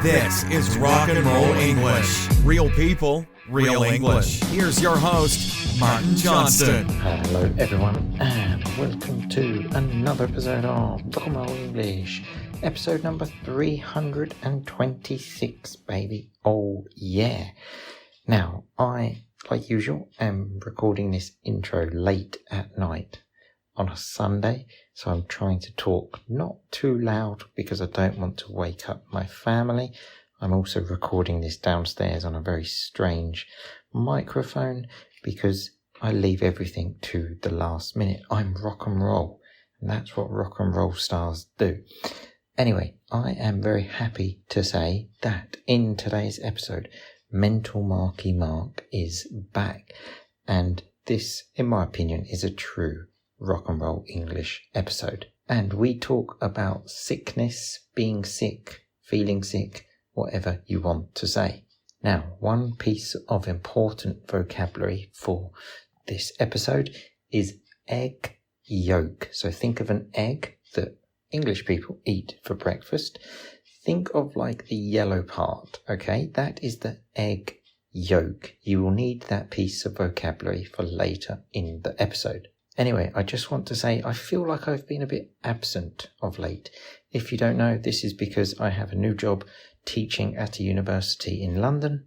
This is Rock and Roll English. Real people, real English. Here's your host, Martin Johnston. Hello everyone and welcome to another episode of Rock and Roll English. Episode number 326, baby. Oh yeah. Now, I, like usual, am recording this intro late at night on a Sunday, so I'm trying to talk not too loud because I don't want to wake up my family. I'm also recording this downstairs on a very strange microphone because I leave everything to the last minute. I'm rock and roll, and that's what rock and roll stars do. Anyway, I am very happy to say that in today's episode, Mental Marky Mark is back, and this, in my opinion, is a true rock and roll English episode. And we talk about sickness, being sick, feeling sick, whatever you want to say. Now, one piece of important vocabulary for this episode is egg yolk. So think of an egg that English people eat for breakfast. Think of like the yellow part, okay? That is the egg yolk. You will need that piece of vocabulary for later in the episode. Anyway, I just want to say I feel like I've been a bit absent of late. If you don't know, this is because I have a new job teaching at a university in London.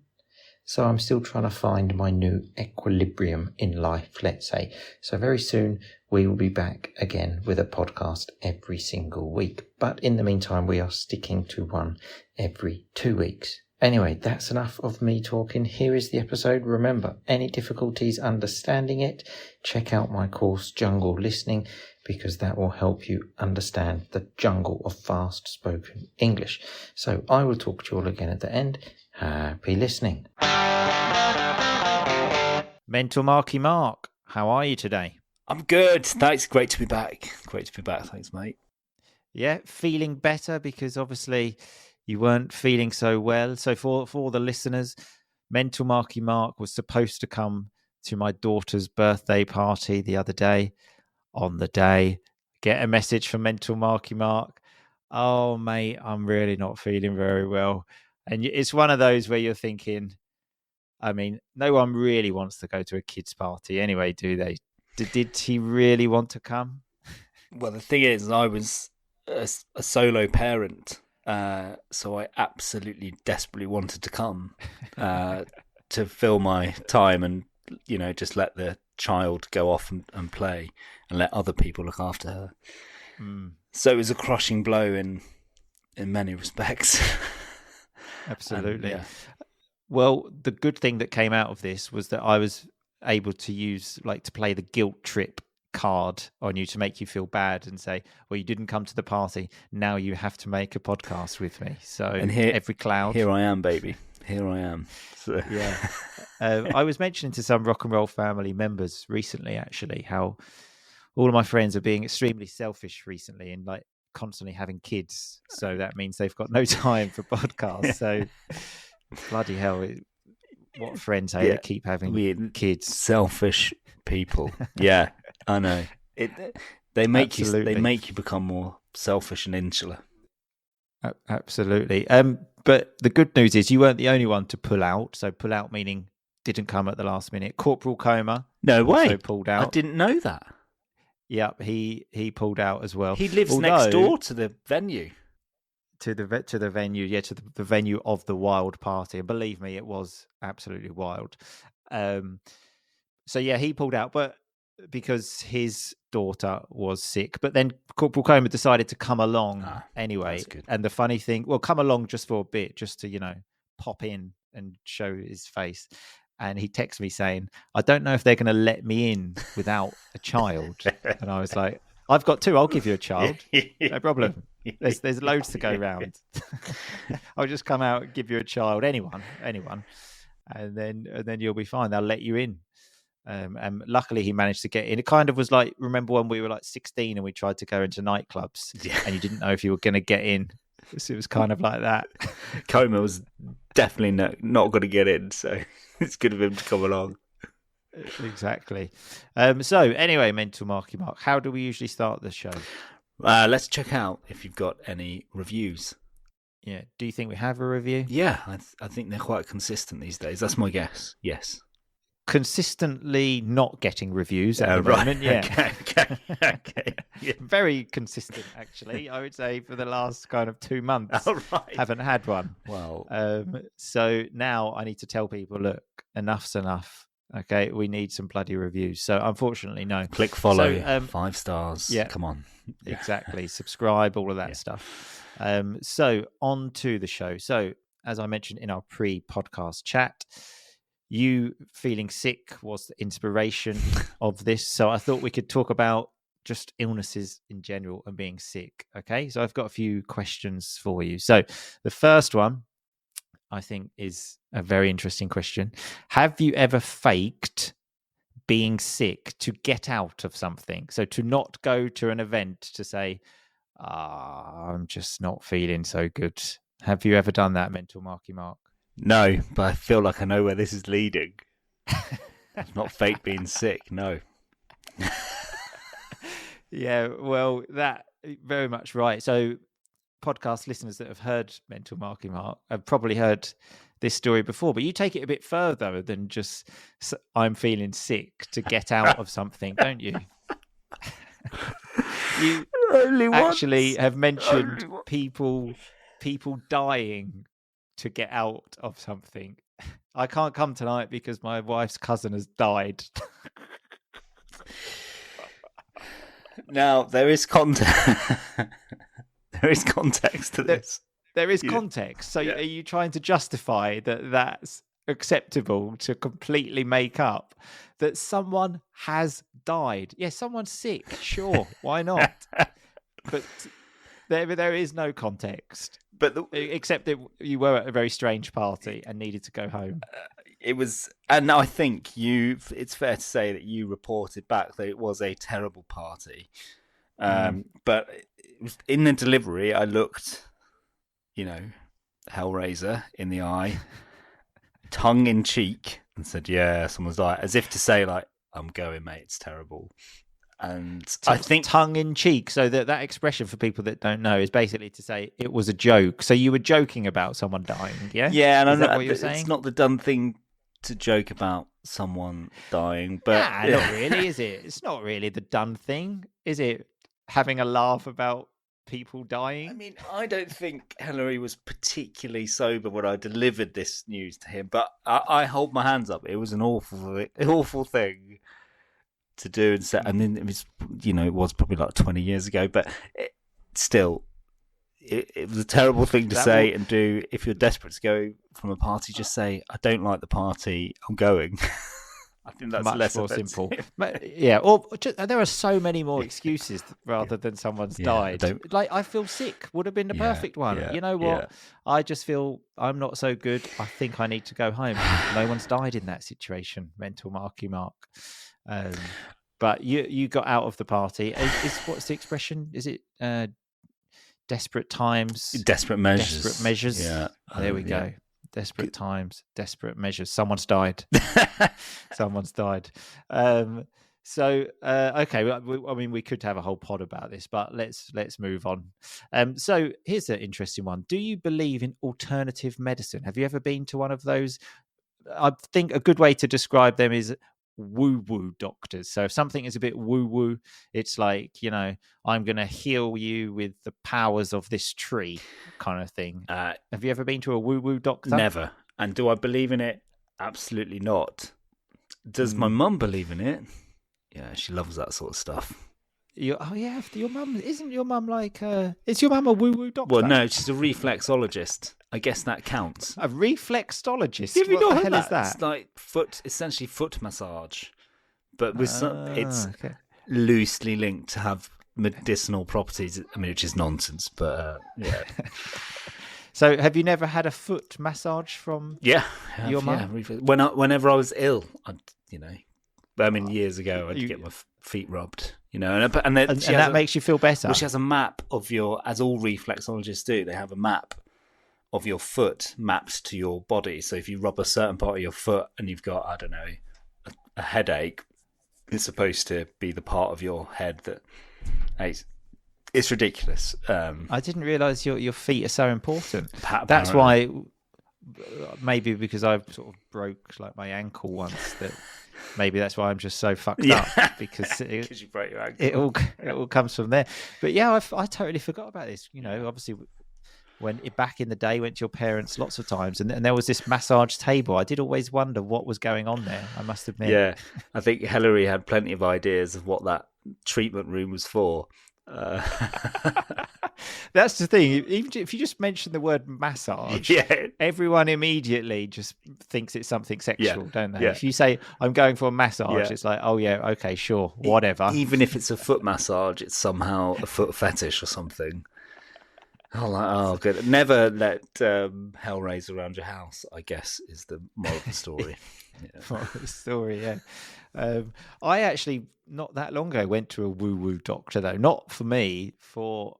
So I'm still trying to find my new equilibrium in life, let's say. So very soon we will be back again with a podcast every single week. But in the meantime, we are sticking to one every 2 weeks. Anyway, that's enough of me talking. Here is the episode. Remember, any difficulties understanding it, check out my course, Jungle Listening, because that will help you understand the jungle of fast-spoken English. So I will talk to you all again at the end. Happy listening. Mental Marky Mark, how are you today? I'm good. Thanks. Great to be back. Great to be back. Thanks, mate. Yeah, feeling better because obviously you weren't feeling so well. So for the listeners, Mental Marky Mark was supposed to come to my daughter's birthday party the other day. On the day, get a message from Mental Marky Mark. Oh, mate, I'm really not feeling very well. And it's one of those where you're thinking, I mean, no one really wants to go to a kid's party anyway, do they? Did he really want to come? Well, the thing is, I was a solo parent, so I absolutely desperately wanted to come to fill my time and, you know, just let the child go off and play and let other people look after her. So it was a crushing blow in many respects. Absolutely. Yeah. Well, the good thing that came out of this was that I was able to use, like, to play the guilt trip card on you to make you feel bad and say, well, you didn't come to the party, now you have to make a podcast with me. So and here, every cloud. Here I am, baby. Here I am. So. Yeah. I was mentioning to some rock and roll family members recently, actually, how all of my friends are being extremely selfish recently and like constantly having kids. So that means they've got no time for podcasts. So bloody hell, what friends that keep having kids? Selfish people. Yeah, I know. They make you become more selfish and insular. Absolutely. But the good news is you weren't the only one to pull out. So pull out meaning didn't come at the last minute. Corporal Coma. No way. Also pulled out. I didn't know that. Yep, he pulled out as well. He lives next door to the venue. To the venue, to the venue of the wild party. And believe me, it was absolutely wild. So yeah, he pulled out, but because his daughter was sick. But then Corporal Coma decided to come along anyway. And the funny thing, well, come along just for a bit, just to, you know, pop in and show his face. And he texted me saying, I don't know if they're going to let me in without a child. And I was like, I've got two. I'll give you a child. No problem. There's loads to go round. I'll just come out and give you a child. Anyone. And then you'll be fine. They'll let you in. And luckily he managed to get in. It kind of was like, remember when we were like 16 and we tried to go into nightclubs and you didn't know if you were going to get in. So it was kind of like that. Coma was definitely not going to get in, so it's good of him to come along. Exactly. So anyway, Mental Marky Mark, how do we usually start the show? Let's check out if you've got any reviews. Yeah. Do you think we have a review? Yeah, I think they're quite consistent these days. That's my guess. Yes. Consistently not getting reviews at the Right. moment. Yeah. Okay. Yeah. Very consistent, actually. I would say for the last kind of 2 months, All right. haven't had one. Well, So now I need to tell people, look, enough's enough. Okay, we need some bloody reviews. So unfortunately, no. click follow, So, 5 stars. yeah. Come on. Yeah. Exactly. Subscribe, all of that Yeah. stuff. So on to the show. So as I mentioned in our pre-podcast chat, you feeling sick was the inspiration of this. So I thought we could talk about just illnesses in general and being sick. Okay. So I've got a few questions for you. So the first one I think is a very interesting question. Have you ever faked being sick to get out of something? So to not go to an event to say, I'm just not feeling so good. Have you ever done that, Mental Marky Mark? No, but I feel like I know where this is leading. It's not fake being sick. No. Yeah, well, that very much right. So podcast listeners that have heard Mental Marky Mark have probably heard this story before, but you take it a bit further than just I'm feeling sick to get out of something, don't you? You actually have mentioned people dying to get out of something. I can't come tonight because my wife's cousin has died. Now there is context. There is context to this. There is context. So are you trying to justify that that's acceptable to completely make up that someone has died? Yes, someone's sick. Sure, why not? But there is no context. But except that you were at a very strange party and needed to go home. It was, and I think it's fair to say that you reported back that it was a terrible party. But it was, in the delivery, I looked, Hellraiser in the eye, tongue in cheek, and said, "Yeah, someone's died," as if to say, like, "I'm going, mate. It's terrible." And I think tongue in cheek. So that expression for people that don't know is basically to say it was a joke. So you were joking about someone dying, yeah? Yeah, and is that what you're saying? It's not the done thing to joke about someone dying, but not really, is it? It's not really the done thing, is it? Having a laugh about people dying. I mean, I don't think Hillary was particularly sober when I delivered this news to him, but I hold my hands up. It was an awful thing to do and say. I mean, it was, it was probably like 20 years ago, but it was a terrible thing to say and do. If you're desperate to go from a party, just say, "I don't like the party. I'm going." I think that's much less more offensive. simple. Yeah, or there are so many more excuses rather than someone's died. Like, I feel sick would have been the perfect one. Yeah, you know what? I just feel I'm not so good. I think I need to go home. No one's died in that situation. Mental Marky Mark. But you got out of the party. What's the expression? Is it desperate times? Desperate measures. Desperate measures. Yeah. There we go. Desperate times, desperate measures. Someone's died. Someone's died. Okay. I mean, we could have a whole pod about this, but let's move on. So here's an interesting one. Do you believe in alternative medicine? Have you ever been to one of those? I think a good way to describe them is woo-woo doctors. So if something is a bit woo-woo, it's like, I'm going to heal you with the powers of this tree kind of thing. Have you ever been to a woo-woo doctor? Never. And do I believe in it? Absolutely not. Does my mum believe in it? Yeah, she loves that sort of stuff. Your mum, isn't your mum like, is your mum a woo-woo doctor? Well, no, she's a reflexologist. I guess that counts. A reflexologist? Have you what not the hell heard is that? It's like essentially foot massage, but with it's loosely linked to have medicinal properties. I mean, which is nonsense, but yeah. So, have you never had a foot massage from your mum? Yeah. Whenever I was ill, years ago, I'd get my feet rubbed. And that makes you feel better. Well, she has a map of as all reflexologists do. They have a map of your foot mapped to your body. So if you rub a certain part of your foot and you've got, I don't know, a headache, it's supposed to be the part of your head that It's ridiculous. I didn't realise your feet are so important. That's Apparently. why, maybe because I sort of broke like my ankle once. That maybe that's why I'm just so fucked up, because you broke your ankle. it all comes from there. But yeah, I totally forgot about this. You know, obviously, when back in the day, went to your parents lots of times, and there was this massage table. I did always wonder what was going on there, I must admit. Yeah, I think Hilary had plenty of ideas of what that treatment room was for. That's the thing. Even if you just mention the word massage, everyone immediately just thinks it's something sexual, don't they? Yeah. If you say I'm going for a massage, it's like, oh yeah, okay, sure, whatever. Even if it's a foot massage, it's somehow a foot fetish or something. Oh, good. Never let Hellraiser around your house, I guess, is the moral of the story. Moral of the story, yeah. I actually, not that long ago, went to a woo-woo doctor, though. Not for me, for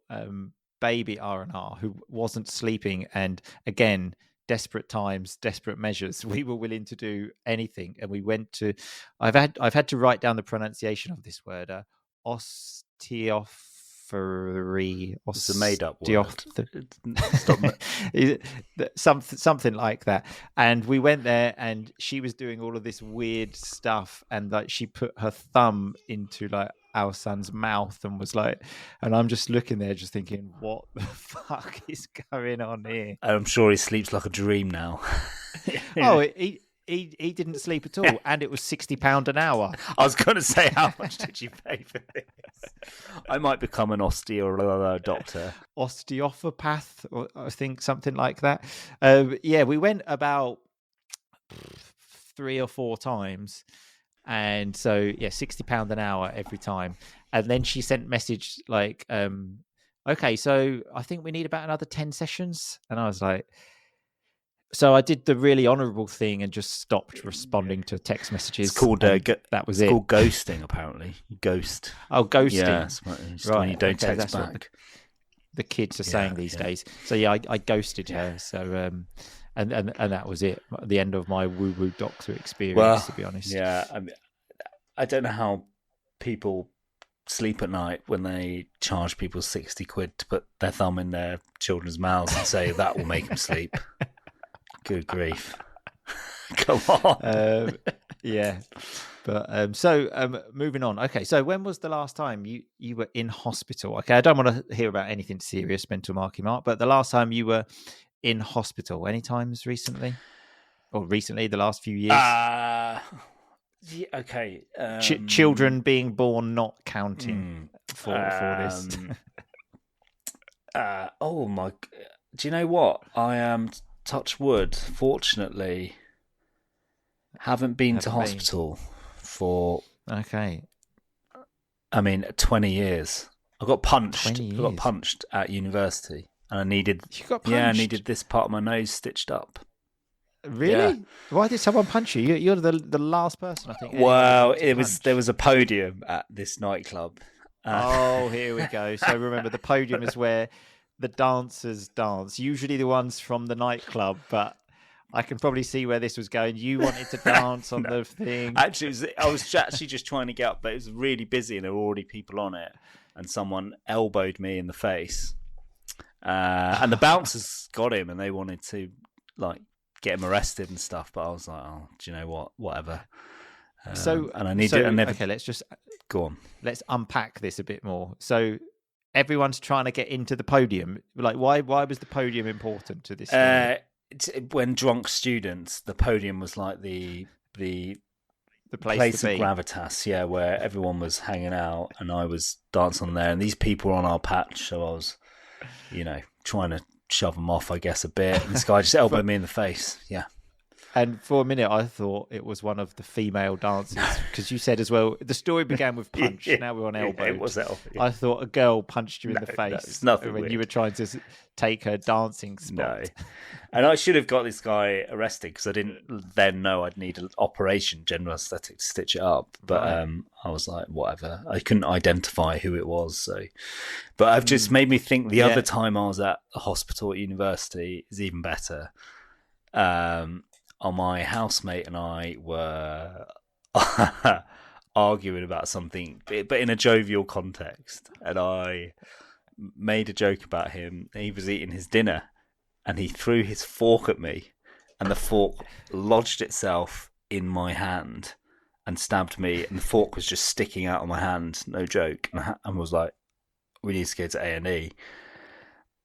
baby R&R, who wasn't sleeping. And again, desperate times, desperate measures. We were willing to do anything. And we went to, I've had to write down the pronunciation of this word, It's a made-up word. Something like that. And we went there, and she was doing all of this weird stuff, and like she put her thumb into like our son's mouth and was like, and I'm just looking there, just thinking, what the fuck is going on here? I'm sure he sleeps like a dream now. Oh, he didn't sleep at all, and it was £60 an hour. I was going to say, how much did you pay for this? I might become an doctor. Osteopath, or I think something like that. Yeah, we went about 3 or 4 times, and so yeah, £60 an hour every time. And then she sent message like, okay, so I think we need about another 10 sessions, and I was like. So I did the really honourable thing and just stopped responding to text messages. It's called that was it. Called ghosting, apparently. Ghost. Oh, ghosting. Yeah, right. When you don't text back. The kids are saying these days. So yeah, I ghosted her. So and that was it. The end of my woo-woo doctor experience, to be honest. Yeah, I don't know how people sleep at night when they charge people 60 quid to put their thumb in their children's mouths and say that will make them sleep. Good grief. Come on. Yeah. But so moving on. Okay, so when was the last time you were in hospital? Okay, I don't want to hear about anything serious, mental marky mark, but the last time you were in hospital, any times recently? Or recently, the last few years? Yeah, okay. Children being born not counting for this. Oh my! Do you know what? I am touch wood. Fortunately, haven't been to hospital for 20 years. I got punched. 20 years. I got punched at university, and I needed. You got punched? Yeah, I needed this part of my nose stitched up. Really? Yeah. Why did someone punch you? You're the last person, I think. Well, there was a podium at this nightclub. Oh, here we go. So remember, the podium is where the dancers dance. Usually the ones from the nightclub, but I can probably see where this was going. You wanted to dance on the thing. Actually, I was actually just trying to get up, but it was really busy and there were already people on it. And someone elbowed me in the face. And the bouncers got him and they wanted to like get him arrested and stuff. But I was like, oh, do you know what? Whatever. Okay, let's just go on. Let's unpack this a bit more. So everyone's trying to get into the podium. Like, why was the podium important to this story? When drunk students, the podium was like the place of gravitas, yeah, where everyone was hanging out and I was dancing on there and these people were on our patch, so I was, trying to shove them off, I guess, a bit. And this guy just elbowed me in the face, yeah. And for a minute, I thought it was one of the female dancers because you said as well, the story began with punch. Now we're on elbow. It was elbow. Yeah. I thought a girl punched you in the face nothing when weird. you were trying to take her dancing spot. No. And I should have got this guy arrested because I didn't then know I'd need an operation, general aesthetic, to stitch it up. But I was like, whatever. I couldn't identify who it was. So, but I've just made me think the other time I was at a hospital at university is even better. My housemate and I were arguing about something, but in a jovial context. And I made a joke about him. He was eating his dinner and he threw his fork at me, and the fork lodged itself in my hand and stabbed me, and the fork was just sticking out of my hand, no joke. And was like, we need to go to A&E.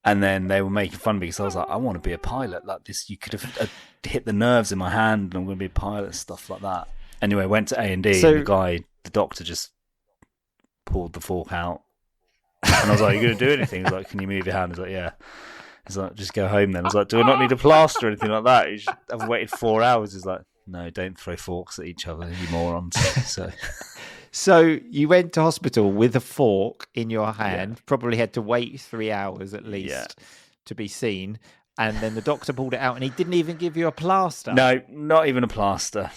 And then they were making fun of me because I was like, I want to be a pilot. Like this, you could have hit the nerves in my hand, and I'm going to be a pilot, stuff like that. Anyway, I went to A&E, and the doctor just pulled the fork out. And I was like, are you going to do anything? He was like, can you move your hand? I was like, yeah. He's like, just go home then. I was like, do I not need a plaster or anything like that? I've waited 4 hours. He's like, no, don't throw forks at each other, you morons. So you went to hospital with a fork in your hand, probably had to wait 3 hours at least to be seen. And then the doctor pulled it out and he didn't even give you a plaster. No, not even a plaster.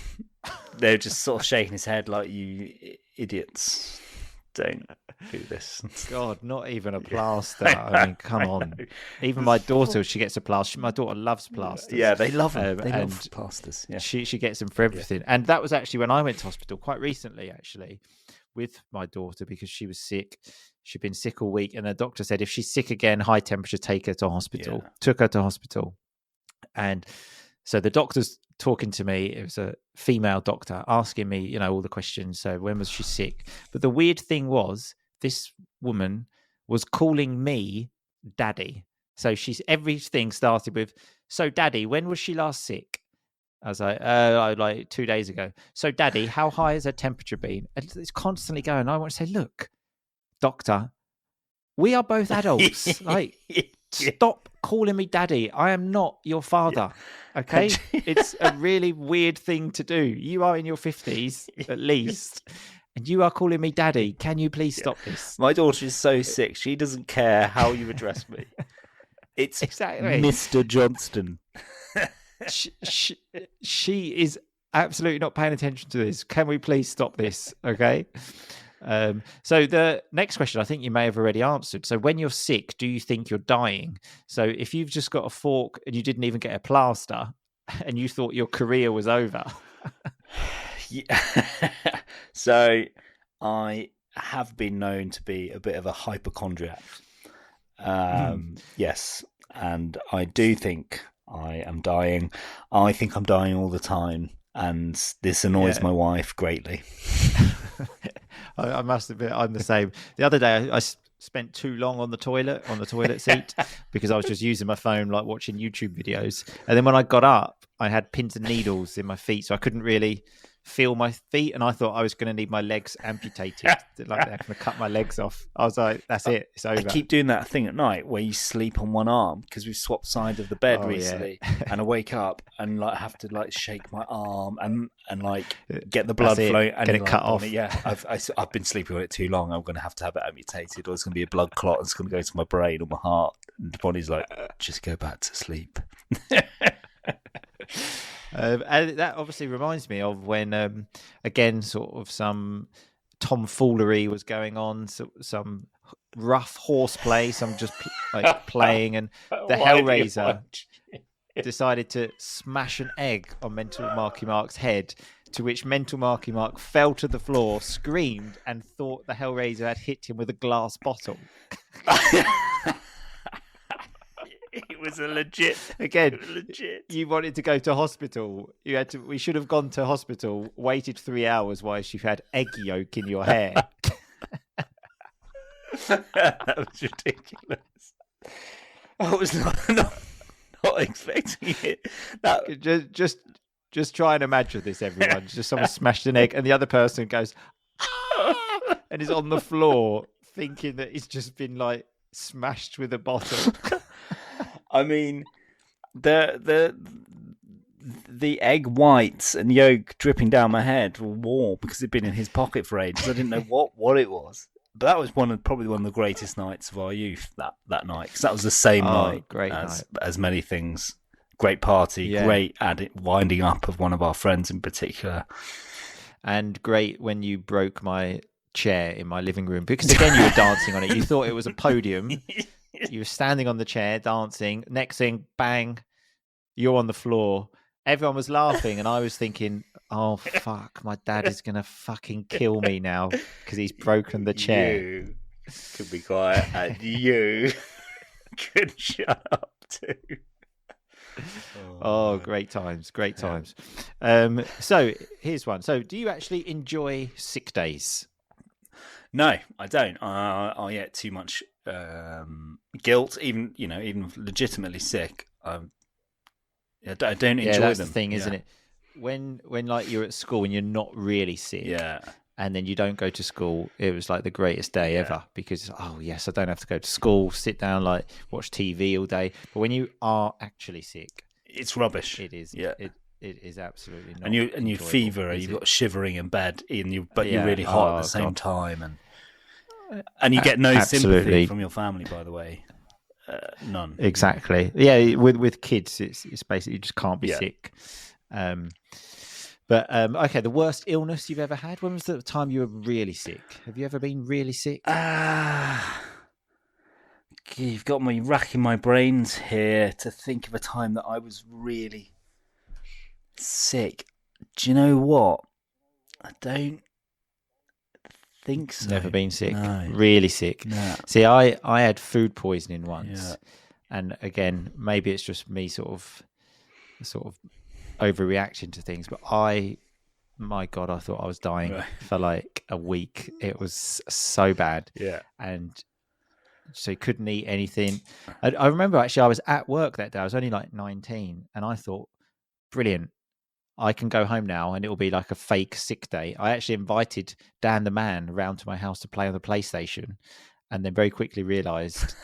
They were just sort of shaking his head like, you idiots. Don't do this. God, not even a plaster. I mean, come on. Even my daughter, she gets a plaster. My daughter loves plasters. Yeah, they love them. They love plasters. Yeah. She gets them for everything. Yeah. And that was actually when I went to hospital quite recently, actually, with my daughter because she was sick. She'd been sick all week. And the doctor said, if she's sick again, high temperature, take her to hospital. Yeah. Took her to hospital. And so the doctor's talking to me. It was a female doctor asking me, all the questions. So when was she sick? But the weird thing was this woman was calling me daddy. So everything started with, so daddy, when was she last sick? I was like, like 2 days ago. So daddy, how high has her temperature been? And it's constantly going. I want to say, look, doctor, we are both adults. Stop calling me daddy. I am not your father. Okay? It's a really weird thing to do. You are in your 50s at least, and you are calling me daddy. Can you please stop this? My daughter is so sick. She doesn't care how you address me. It's exactly Mr. Johnston. She is absolutely not paying attention to this. Can we please stop this? Okay? So the next question I think you may have already answered. So when you're sick, do you think you're dying? So if you've just got a fork and you didn't even get a plaster and you thought your career was over. So I have been known to be a bit of a hypochondriac. Yes. And I do think I am dying. I think I'm dying all the time. And this annoys my wife greatly. I must admit, I'm the same. The other day, I spent too long on the toilet seat because I was just using my phone, like watching YouTube videos. And then when I got up, I had pins and needles in my feet, so I couldn't really feel my feet. And I thought I was going to need my legs amputated. Like they're going to cut my legs off. I was like, that's it. It's over. I keep doing that thing at night where you sleep on one arm because we've swapped sides of the bed recently. Yeah. And I wake up and have to shake my arm and get the blood flowing and get it cut off. Yeah, I've been sleeping on it too long. I'm going to have it amputated, or it's going to be a blood clot. It's going to go to my brain or my heart. And the body's like, just go back to sleep. And that obviously reminds me of when, again, sort of some tomfoolery was going on, some rough horseplay, some just playing, and the Hellraiser decided to smash an egg on Mental Marky Mark's head, to which Mental Marky Mark fell to the floor, screamed, and thought the Hellraiser had hit him with a glass bottle. It was a legit. Again, you wanted to go to hospital. We should have gone to hospital, waited 3 hours while you had egg yolk in your hair. That was ridiculous. I was not expecting it. Just try and imagine this, everyone. Just someone smashed an egg and the other person goes, ah! And is on the floor thinking that he's just been smashed with a bottle. I mean, the egg whites and yolk dripping down my head were warm because it'd been in his pocket for ages. I didn't know what it was. But that was probably one of the greatest nights of our youth, that night. Because that was the same night as many things. Great party, great winding up of one of our friends in particular. And great when you broke my chair in my living room. Because again, you were dancing on it. You thought it was a podium. You were standing on the chair, dancing. Next thing, bang, you're on the floor. Everyone was laughing, and I was thinking, oh, fuck, my dad is going to fucking kill me now because he's broken the chair. could be quiet, and you could shut up too. Oh, great times. So here's one. So do you actually enjoy sick days? No, I don't. I get too much guilt, even legitimately sick. I don't enjoy that's them. the thing, isn't it? When like you're at school and you're not really sick, and then you don't go to school, it was like the greatest day ever, because oh yes, I don't have to go to school, sit down, like watch TV all day. But when you are actually sick, it's rubbish. It is. Yeah. It is absolutely not. And you fever, you've got shivering in bed, but you're really hot at the same time, and you get no sympathy from your family. By the way, none. Exactly. Yeah, with kids, it's basically you just can't be sick. But okay, the worst illness you've ever had? When was the time you were really sick? Have you ever been really sick? You've got me racking my brains here to think of a time that I was really sick. Do you know what? I don't think so. Never been sick? No. Really sick? No. See, I had food poisoning once. And again, maybe it's just me sort of overreaction to things, but my God, I thought I was dying for like a week. It was so bad. Yeah. And so you couldn't eat anything. I remember actually I was at work that day. I was only like 19 and I thought, brilliant. I can go home now and it will be like a fake sick day. I actually invited Dan the man around to my house to play on the PlayStation and then very quickly realised,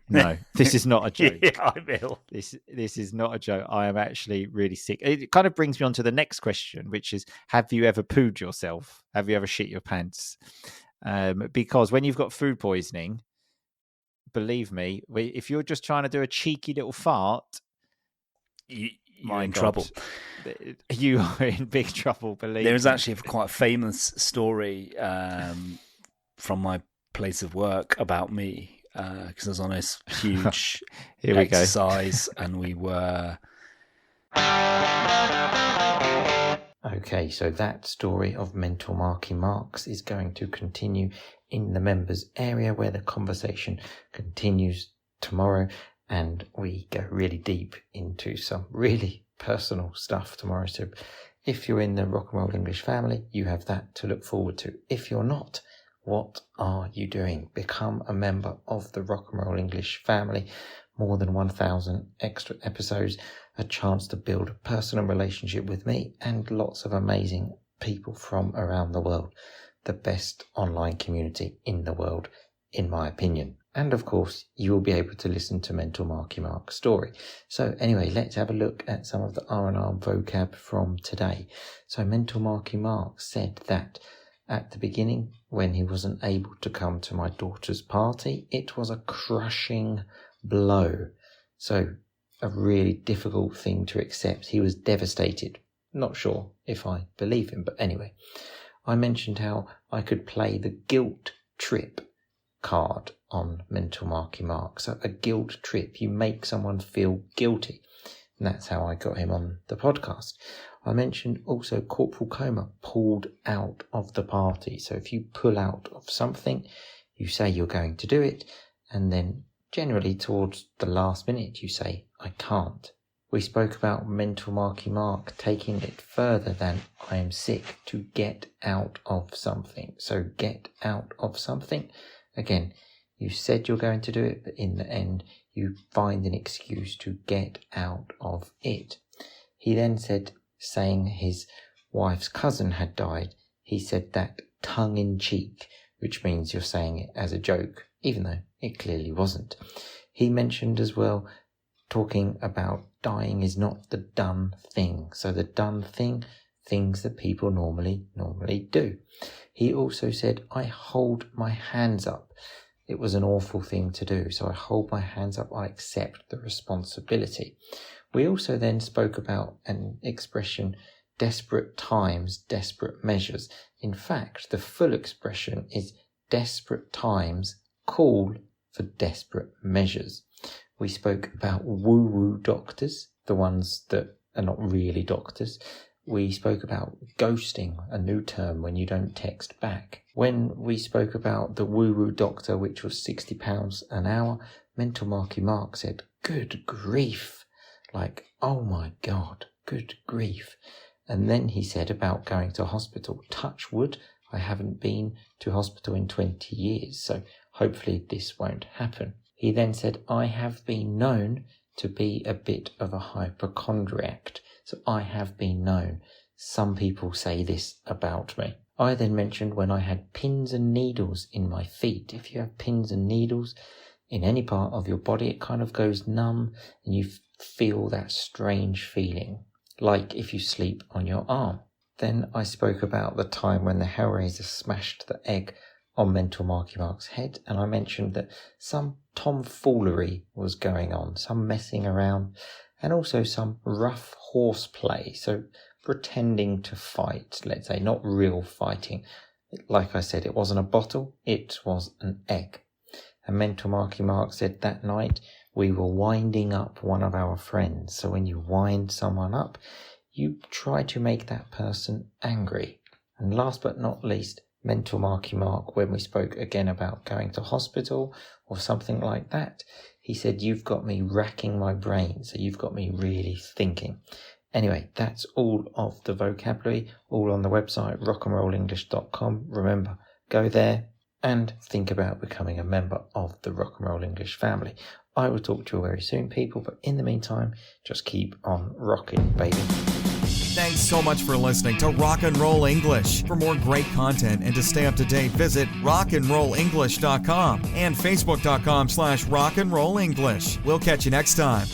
no, this is not a joke. Yeah, I'm ill. This is not a joke. I am actually really sick. It kind of brings me on to the next question, which is, have you ever pooed yourself? Have you ever shit your pants? Because when you've got food poisoning, believe me, if you're just trying to do a cheeky little fart, you're in trouble. You are in big trouble, believe There is me. actually quite a famous story from my place of work about me. Because I was on this huge exercise and we were... Okay, so that story of mental marking marks is going to continue in the members area where the conversation continues tomorrow, and we go really deep into some really personal stuff tomorrow. So if you're in the Rock and Roll English family, you have that to look forward to. If you're not, what are you doing? Become a member of the Rock and Roll English family. More than 1,000 extra episodes, a chance to build a personal relationship with me and lots of amazing people from around the world. The best online community in the world, in my opinion. And of course, you will be able to listen to Mental Marky Mark's story. So anyway, let's have a look at some of the R&R vocab from today. So Mental Marky Mark said that at the beginning, when he wasn't able to come to my daughter's party, it was a crushing blow. So a really difficult thing to accept. He was devastated. Not sure if I believe him, but anyway. I mentioned how I could play the guilt trip card on Mental Marky Mark. So a guilt trip, you make someone feel guilty. And that's how I got him on the podcast. I mentioned also Corporal Coma pulled out of the party. So if you pull out of something, you say you're going to do it, and then generally towards the last minute you say, I can't. We spoke about Mental Marky Mark taking it further than I am sick to get out of something. So get out of something. Again, you said you're going to do it, but in the end you find an excuse to get out of it. He then said, saying his wife's cousin had died, he said that tongue-in-cheek, which means you're saying it as a joke, even though it clearly wasn't. He mentioned as well, talking about dying is not the done thing. So the done thing, things that people normally do. He also said, I hold my hands up. It was an awful thing to do. So I hold my hands up. I accept the responsibility. We also then spoke about an expression, desperate times, desperate measures. In fact, the full expression is desperate times call for desperate measures. We spoke about woo-woo doctors, the ones that are not really doctors. we spoke about ghosting, a new term when you don't text back. When we spoke about the woo-woo doctor, which was £60 an hour, Mental Marky Mark said, good grief. Like, oh my God, good grief. And then he said about going to hospital, touch wood, I haven't been to hospital in 20 years, so hopefully this won't happen. He then said, I have been known to be a bit of a hypochondriac. So I have been known. Some people say this about me. I then mentioned when I had pins and needles in my feet. If you have pins and needles in any part of your body, it kind of goes numb and you feel that strange feeling, like if you sleep on your arm. Then I spoke about the time when the Hellraiser smashed the egg on Mental Marky Mark's head, and I mentioned that some tomfoolery was going on, some messing around, and also some rough horseplay, so pretending to fight, let's say, not real fighting. Like I said, it wasn't a bottle, it was an egg. And Mental Marky Mark said that night we were winding up one of our friends. So when you wind someone up, you try to make that person angry. And last but not least, Mental Marky Mark, when we spoke again about going to hospital or something like that, he said, you've got me racking my brain, so you've got me really thinking. Anyway, that's all of the vocabulary, all on the website rockandrollenglish.com. Remember, go there and think about becoming a member of the Rock and Roll English family. I will talk to you very soon, people, but in the meantime, just keep on rocking, baby. Thanks so much for listening to Rock and Roll English. For more great content and to stay up to date, visit rockandrollenglish.com and facebook.com/rockandrollenglish. We'll catch you next time.